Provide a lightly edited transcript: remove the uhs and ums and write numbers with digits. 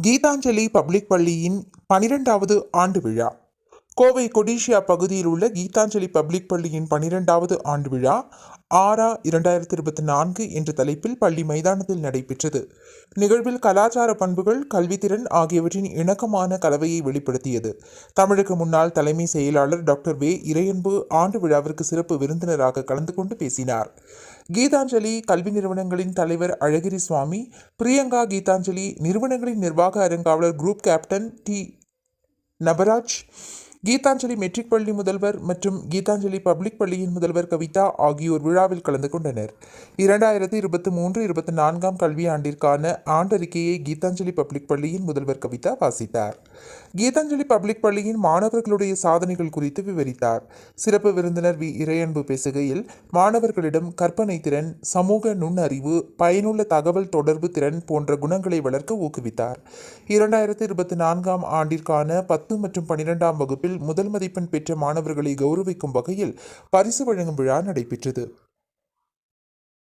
Gitanjali public பள்ளியின் 12வது ஆண்டு விழா. கோவை கொடிஷியா பகுதியில் உள்ள கீதாஞ்சலி பப்ளிக் பள்ளியின் 12வது ஆண்டு விழா 6/2024 என்ற தலைப்பில் பள்ளி மைதானத்தில் நடைபெற்றது. நிகழ்வில் கலாச்சார பண்புகள், கல்வித்திறன் ஆகியவற்றின் இணக்கமான கலவையை வெளிப்படுத்தியது. தமிழக முன்னாள் தலைமை செயலாளர் டாக்டர் வே. இறையன்பு ஆண்டு விழாவிற்கு சிறப்பு விருந்தினராக கலந்து கொண்டு பேசினார். கீதாஞ்சலி கல்வி நிறுவனங்களின் தலைவர் அழகிரி சுவாமி, பிரியங்கா கீதாஞ்சலி நிறுவனங்களின் நிர்வாக அறங்காவலர் group captain D. Nabaraj, Geethanjali matric பள்ளி முதல்வர் மற்றும் கீதாஞ்சலி பப்ளிக் பள்ளியின் முதல்வர் கவிதா ஆகியோர் விழாவில் கலந்து கொண்டனர். 2023-24 கல்வியாண்டிற்கான ஆண்டறிக்கையை கீதாஞ்சலி பப்ளிக் பள்ளியின் முதல்வர் கவிதா வாசித்தார். கீதாஞ்சலி பப்ளிக் பள்ளியின் மாணவர்களுடைய சாதனைகள் குறித்து விவரித்தார். சிறப்பு விருந்தினர் வி. இறையன்பு பேசுகையில், மாணவர்களிடம் கற்பனை திறன், சமூக நுண்ணறிவு, பயனுள்ள தகவல் தொடர்பு திறன் போன்ற குணங்களை வளர்க்க ஊக்குவித்தார். 2024 ஆண்டிற்கான 10 மற்றும் 12ஆம் வகுப்பில் முதல் மதிப்பெண் பெற்ற மாணவர்களை கௌரவிக்கும் வகையில் பரிசு வழங்கும் விழா நடைபெற்றது.